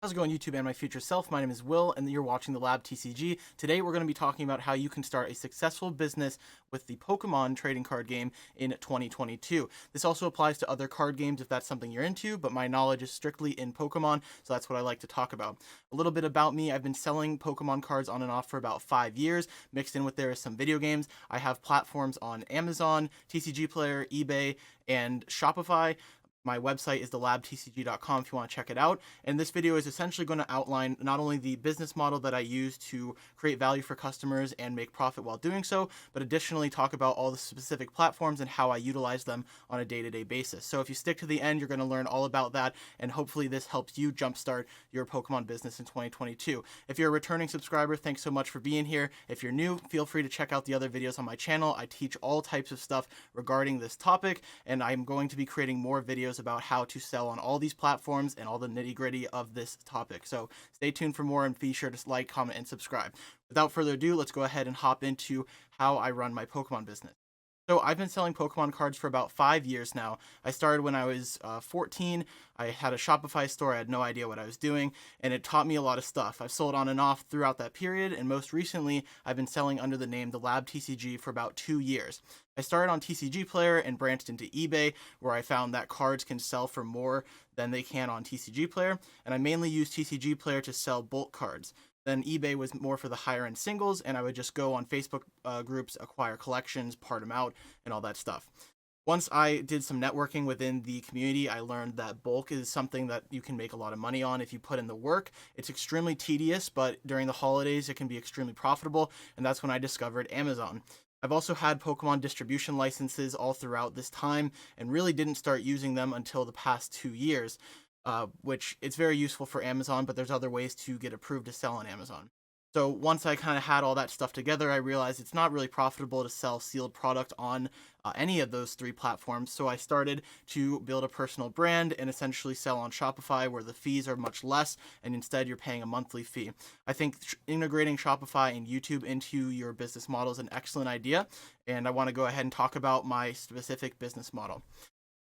How's it going, YouTube and my future self? My name is Will, and you're watching the Lab TCG. Today, we're going to be talking about how you can start a successful business with the Pokemon trading card game in 2022. This also applies to other card games if that's something you're into, but my knowledge is strictly in Pokemon, so that's what I like to talk about. A little bit about me: I've been selling Pokemon cards on and off for about 5 years. Mixed in with there is some video games. I have platforms on Amazon, TCGPlayer, eBay, and Shopify. My website is thelabtcg.com if you want to check it out. And this video is essentially going to outline not only the business model that I use to create value for customers and make profit while doing so, but additionally talk about all the specific platforms and how I utilize them on a day-to-day basis. So if you stick to the end, you're going to learn all about that, and hopefully this helps you jumpstart your Pokemon business in 2022. If you're a returning subscriber, thanks so much for being here. If you're new, feel free to check out the other videos on my channel. I teach all types of stuff regarding this topic, and I'm going to be creating more videos about how to sell on all these platforms and all the nitty-gritty of this topic. So stay tuned for more and be sure to like, comment, and subscribe. Without further ado, let's go ahead and hop into how I run my Pokemon business. So I've been selling Pokemon cards for about 5 years now. I started when I was 14. I had a Shopify store. I had no idea what I was doing, and it taught me a lot of stuff. I've sold on and off throughout that period, and most recently, I've been selling under the name The Lab TCG for about 2 years. I started on TCGPlayer and branched into eBay, where I found that cards can sell for more than they can on TCGPlayer, and I mainly use TCGPlayer to sell bulk cards. Then eBay was more for the higher end singles, and I would just go on Facebook groups, acquire collections, part them out, and all that stuff. Once I did some networking within the community, I learned that bulk is something that you can make a lot of money on if you put in the work. It's extremely tedious, but during the holidays, it can be extremely profitable, and that's when I discovered Amazon. I've also had Pokemon distribution licenses all throughout this time and really didn't start using them until the past 2 years. Which it's very useful for Amazon, but there's other ways to get approved to sell on Amazon. So once I kind of had all that stuff together, I realized it's not really profitable to sell sealed product on any of those 3 platforms. So I started to build a personal brand and essentially sell on Shopify, where the fees are much less, and instead you're paying a monthly fee. I think integrating Shopify and YouTube into your business model is an excellent idea, and I want to go ahead and talk about my specific business model.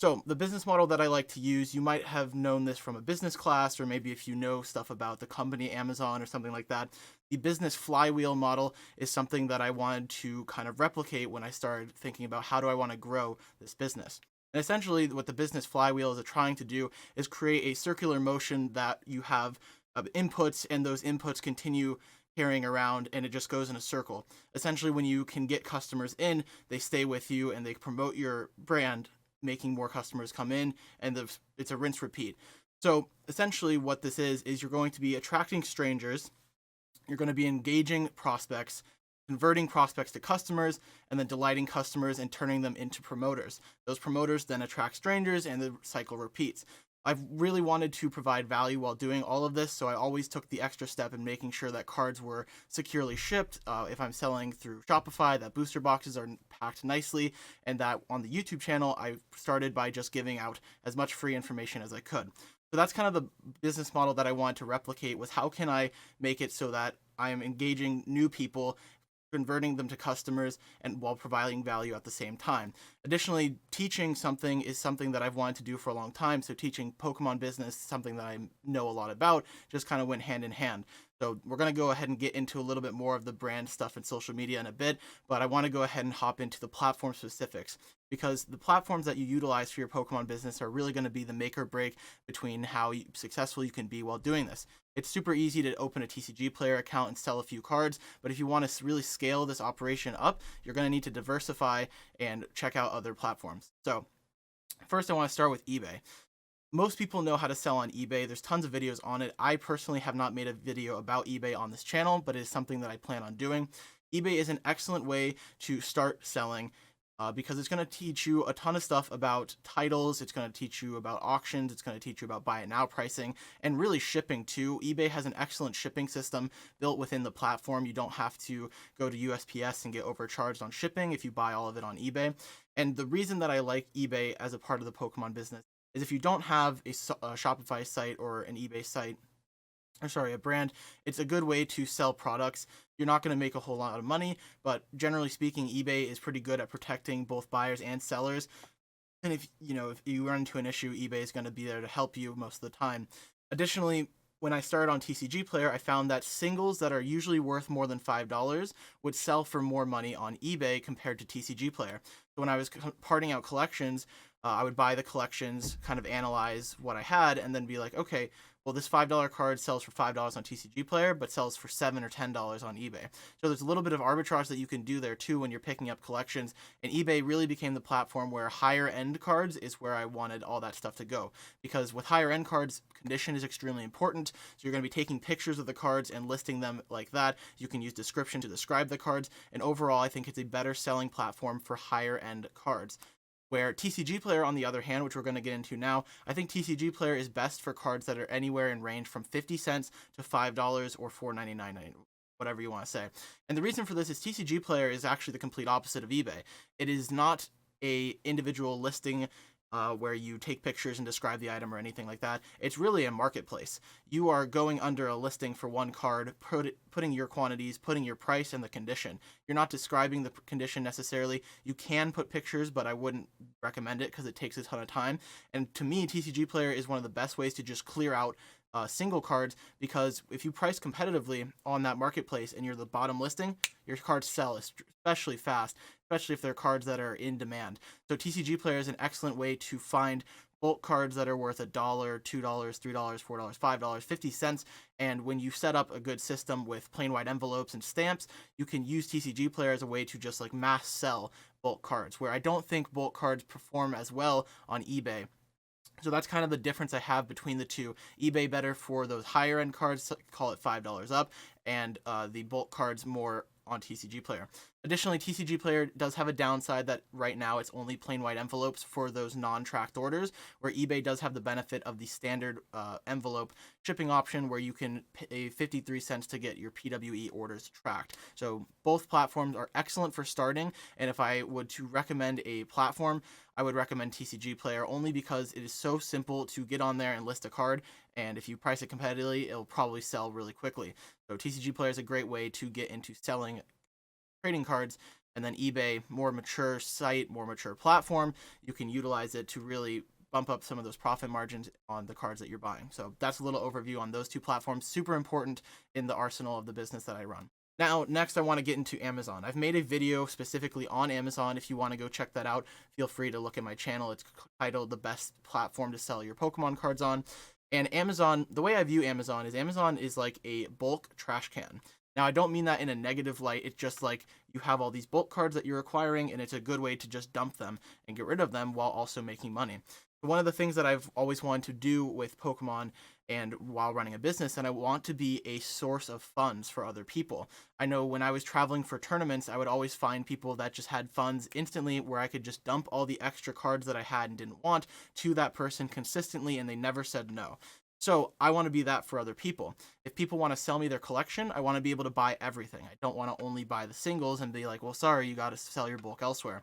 So the business model that I like to use, you might have known this from a business class, or maybe if you know stuff about the company Amazon or something like that. The Business Flywheel model is something that I wanted to kind of replicate when I started thinking about how do I want to grow this business. And essentially what the Business Flywheel is trying to do is create a circular motion that you have inputs, and those inputs continue carrying around, and it just goes in a circle. Essentially, when you can get customers in, they stay with you and they promote your brand, making more customers come in, and it's a rinse repeat. So essentially what this is you're going to be attracting strangers, you're going to be engaging prospects, converting prospects to customers, and then delighting customers and turning them into promoters. Those promoters then attract strangers, and the cycle repeats. I've really wanted to provide value while doing all of this, so I always took the extra step in making sure that cards were securely shipped. If I'm selling through Shopify, that booster boxes are packed nicely, and that on the YouTube channel, I started by just giving out as much free information as I could. So that's kind of the business model that I wanted to replicate, was how can I make it so that I am engaging new people, converting them to customers, and while providing value at the same time. Additionally, teaching something is something that I've wanted to do for a long time, so teaching Pokemon business, something that I know a lot about, just kind of went hand in hand. So we're going to go ahead and get into a little bit more of the brand stuff and social media in a bit, but I want to go ahead and hop into the platform specifics, because the platforms that you utilize for your Pokemon business are really going to be the make or break between how successful you can be while doing this. It's super easy to open a TCGPlayer account and sell a few cards, but if you want to really scale this operation up, you're going to need to diversify and check out other platforms. So first, I want to start with eBay. Most people know how to sell on eBay. There's tons of videos on it. I personally have not made a video about eBay on this channel, but it is something that I plan on doing. eBay is an excellent way to start selling, because it's going to teach you a ton of stuff about titles. It's going to teach you about auctions. It's going to teach you about buy it now pricing, and really shipping too. eBay has an excellent shipping system built within the platform. You don't have to go to USPS and get overcharged on shipping if you buy all of it on eBay. And the reason that I like eBay as a part of the Pokemon business is if you don't have a Shopify site or an eBay site, a brand, it's a good way to sell products. You're not going to make a whole lot of money, but generally speaking, eBay is pretty good at protecting both buyers and sellers. And if you run into an issue, eBay is going to be there to help you most of the time. Additionally, when I started on TCGPlayer, I found that singles that are usually worth more than $5 would sell for more money on eBay compared to TCGPlayer. So when I was parting out collections, I would buy the collections, kind of analyze what I had, and then be like, okay, well, this $5 card sells for $5 on TCGPlayer, but sells for $7 or $10 on eBay. So there's a little bit of arbitrage that you can do there too when you're picking up collections. And eBay really became the platform where higher end cards is where I wanted all that stuff to go. Because with higher end cards, condition is extremely important. So you're going to be taking pictures of the cards and listing them like that. You can use description to describe the cards. And overall, I think it's a better selling platform for higher end cards. Where TCGPlayer, on the other hand, which we're going to get into now, I think TCGPlayer is best for cards that are anywhere in range from 50 cents to $5 or $4.99, whatever you want to say. And the reason for this is TCGPlayer is actually the complete opposite of eBay. It is not a individual listing where you take pictures and describe the item or anything like that. It's really a marketplace. You are going under a listing for one card, putting your quantities, putting your price and the condition. You're not describing the condition necessarily. You can put pictures, but I wouldn't recommend it because it takes a ton of time. And to me, TCGPlayer is one of the best ways to just clear out single cards, because if you price competitively on that marketplace and you're the bottom listing, your cards sell especially fast, especially if they're cards that are in demand. So TCGPlayer is an excellent way to find bulk cards that are worth $1, $2, $3, $4, $5, 50 cents. And when you set up a good system with plain white envelopes and stamps, you can use TCGPlayer as a way to just like mass sell bulk cards, where I don't think bulk cards perform as well on eBay. So that's kind of the difference I have between the two. eBay better for those higher end cards, call it $5 up, and the bulk cards more on TCGPlayer. Additionally, TCGPlayer does have a downside that right now it's only plain white envelopes for those non-tracked orders, where eBay does have the benefit of the standard envelope shipping option where you can pay 53 cents to get your PWE orders tracked. So both platforms are excellent for starting, and if I would to recommend a platform, I would recommend TCGPlayer only because it is so simple to get on there and list a card, and if you price it competitively, it'll probably sell really quickly. So TCGPlayer is a great way to get into selling trading cards, and then eBay, more mature site, more mature platform, you can utilize it to really bump up some of those profit margins on the cards that you're buying. So that's a little overview on those two platforms, super important in the arsenal of the business that I run. Now, next I want to get into Amazon. I've made a video specifically on Amazon. If you want to go check that out, feel free to look at my channel. It's titled The Best Platform to Sell Your Pokemon Cards On. And Amazon, the way I view Amazon is like a bulk trash can. Now, I don't mean that in a negative light. It's just like you have all these bulk cards that you're acquiring, and it's a good way to just dump them and get rid of them while also making money. One of the things that I've always wanted to do with Pokemon and while running a business, and I want to be a source of funds for other people. I know when I was traveling for tournaments, I would always find people that just had funds instantly where I could just dump all the extra cards that I had and didn't want to that person consistently, and they never said no. So I want to be that for other people. If people want to sell me their collection, I want to be able to buy everything. I don't want to only buy the singles and be like, well, sorry, you got to sell your bulk elsewhere.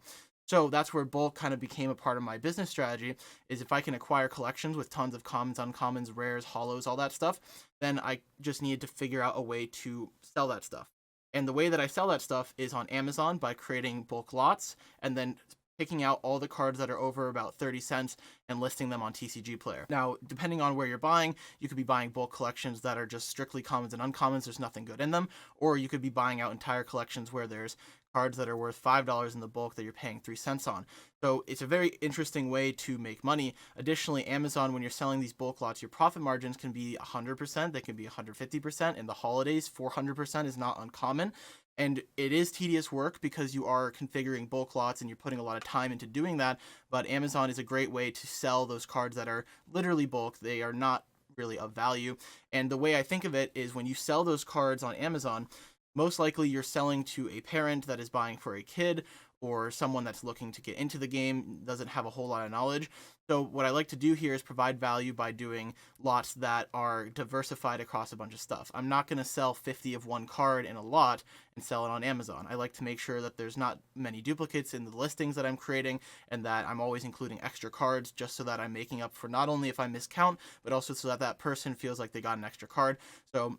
So that's where bulk kind of became a part of my business strategy, is if I can acquire collections with tons of commons, uncommons, rares, holos, all that stuff, then I just needed to figure out a way to sell that stuff. And the way that I sell that stuff is on Amazon by creating bulk lots and then picking out all the cards that are over about 30 cents and listing them on TCGPlayer. Now, depending on where you're buying, you could be buying bulk collections that are just strictly commons and uncommons, there's nothing good in them, or you could be buying out entire collections where there's cards that are worth $5 in the bulk that you're paying 3 cents on. So it's a very interesting way to make money. Additionally, Amazon, when you're selling these bulk lots, your profit margins can be 100%, they can be 150%. In the holidays, 400% is not uncommon. And it is tedious work because you are configuring bulk lots and you're putting a lot of time into doing that. But Amazon is a great way to sell those cards that are literally bulk. They are not really of value. And the way I think of it is when you sell those cards on Amazon, most likely you're selling to a parent that is buying for a kid or someone that's looking to get into the game, doesn't have a whole lot of knowledge. So what I like to do here is provide value by doing lots that are diversified across a bunch of stuff. I'm not going to sell 50 of one card in a lot and sell it on Amazon. I like to make sure that there's not many duplicates in the listings that I'm creating and that I'm always including extra cards just so that I'm making up for not only if I miscount, but also so that that person feels like they got an extra card. So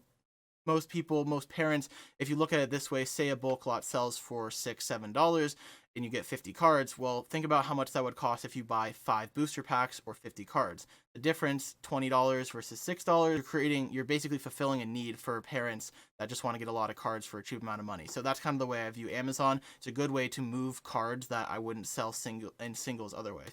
most people, most parents, if you look at it this way, say a bulk lot sells for $6, $7, and you get 50 cards. Well, think about how much that would cost if you buy 5 booster packs or 50 cards. The difference, $20 versus $6, you're basically fulfilling a need for parents that just want to get a lot of cards for a cheap amount of money. So that's kind of the way I view Amazon. It's a good way to move cards that I wouldn't sell singles other way.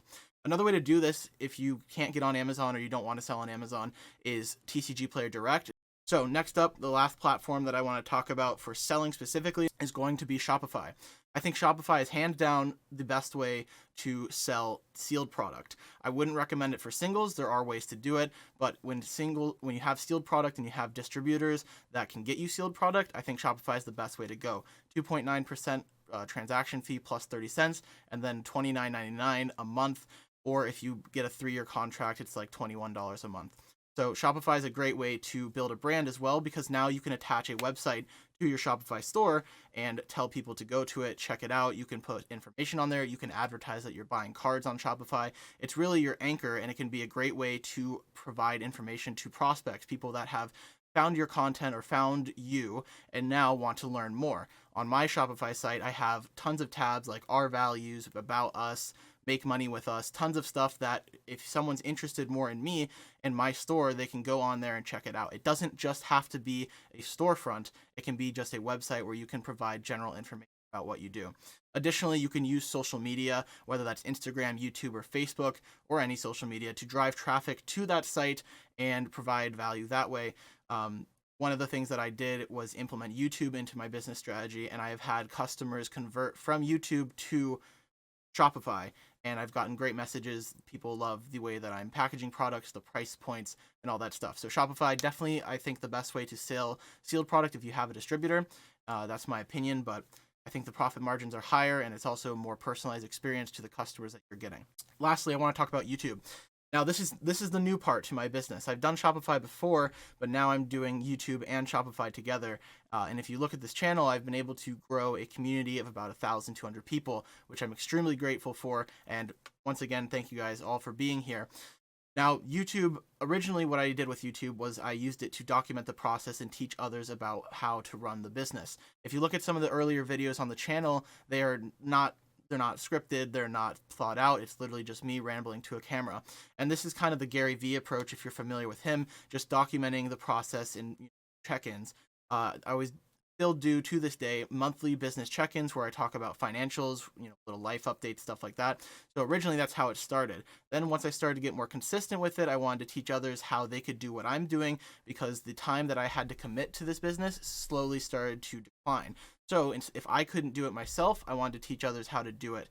Another way to do this, if you can't get on Amazon or you don't want to sell on Amazon, is TCGPlayer Direct. So next up, the last platform that I want to talk about for selling specifically is going to be Shopify. I think Shopify is hands down the best way to sell sealed product. I wouldn't recommend it for singles. There are ways to do it, but when you have sealed product and you have distributors that can get you sealed product, I think Shopify is the best way to go. 2.9% transaction fee plus 30 cents, and then $29.99 a month. Or if you get a 3-year contract, it's like $21 a month. So Shopify is a great way to build a brand as well, because now you can attach a website to your Shopify store and tell people to go to it, check it out. You can put information on there. You can advertise that you're buying cards on Shopify. It's really your anchor, and it can be a great way to provide information to prospects, people that have found your content or found you and now want to learn more. On my Shopify site, I have tons of tabs like our values, about us, make money with us, tons of stuff that if someone's interested more in me and my store, they can go on there and check it out. It doesn't just have to be a storefront. It can be just a website where you can provide general information about what you do. Additionally, you can use social media, whether that's Instagram, YouTube, or Facebook, or any social media, to drive traffic to that site and provide value that way. One of the things that I did was implement YouTube into my business strategy, and I have had customers convert from YouTube to Shopify, and I've gotten great messages. People love the way that I'm packaging products, the price points, and all that stuff. So Shopify, definitely, I think, the best way to sell sealed product if you have a distributor. That's my opinion, but I think the profit margins are higher, and it's also a more personalized experience to the customers that you're getting. Lastly, I want to talk about YouTube. Now, this is the new part to my business. I've done Shopify before, but now I'm doing YouTube and Shopify together. And if you look at this channel, I've been able to grow a community of about 1,200 people, which I'm extremely grateful for. And once again, thank you guys all for being here. Now, YouTube, originally what I did with YouTube was I used it to document the process and teach others about how to run the business. If you look at some of the earlier videos on the channel, they're not scripted, they're not thought out. It's literally just me rambling to a camera. And this is kind of the Gary Vee approach, if you're familiar with him, just documenting the process in check-ins. I always still do, to this day, monthly business check-ins where I talk about financials, little life updates, stuff like that. So originally that's how it started. Then once I started to get more consistent with it, I wanted to teach others how they could do what I'm doing, because the time that I had to commit to this business slowly started to decline. So if I couldn't do it myself, I wanted to teach others how to do it.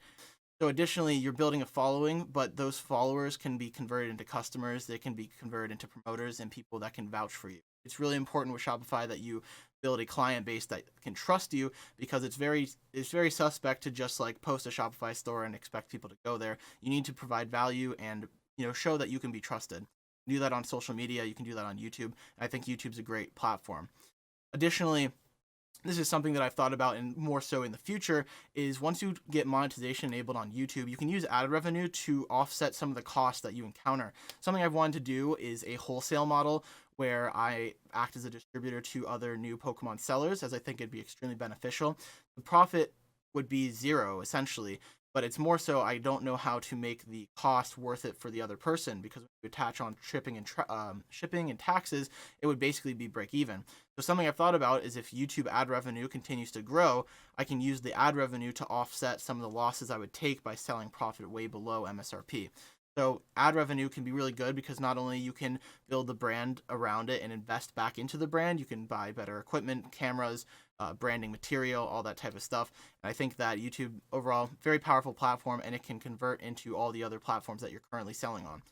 So additionally, you're building a following, but those followers can be converted into customers. They can be converted into promoters and people that can vouch for you. It's really important with Shopify that you build a client base that can trust you, because it's very suspect to just like post a Shopify store and expect people to go there. You need to provide value and show that you can be trusted. You can do that on social media. You can do that on YouTube. I think YouTube's a great platform. Additionally, this is something that I've thought about, and more so in the future, is once you get monetization enabled on YouTube, you can use ad revenue to offset some of the costs that you encounter. Something I've wanted to do is a wholesale model where I act as a distributor to other new Pokemon sellers, as I think it'd be extremely beneficial. The profit would be zero, essentially, but it's more so I don't know how to make the cost worth it for the other person, because when you attach on shipping and taxes, it would basically be break even. So something I've thought about is if YouTube ad revenue continues to grow, I can use the ad revenue to offset some of the losses I would take by selling profit way below MSRP. So ad revenue can be really good, because not only you can build the brand around it and invest back into the brand, you can buy better equipment, cameras, branding material, all that type of stuff. And I think that YouTube overall, very powerful platform, and it can convert into all the other platforms that you're currently selling on.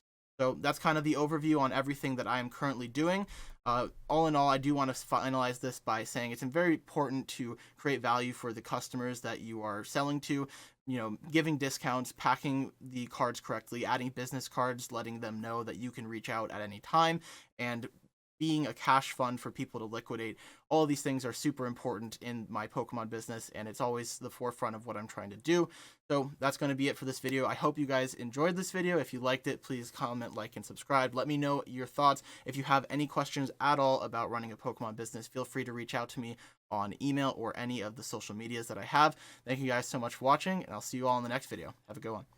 So that's kind of the overview on everything that I am currently doing. All in all, I do want to finalize this by saying it's very important to create value for the customers that you are selling to, giving discounts, packing the cards correctly, adding business cards, letting them know that you can reach out at any time, and being a cash fund for people to liquidate. All of these things are super important in my Pokemon business, and it's always the forefront of what I'm trying to do. So that's going to be it for this video. I hope you guys enjoyed this video. If you liked it, please comment, like, and subscribe. Let me know your thoughts. If you have any questions at all about running a Pokemon business, feel free to reach out to me on email or any of the social medias that I have. Thank you guys so much for watching, and I'll see you all in the next video. Have a good one.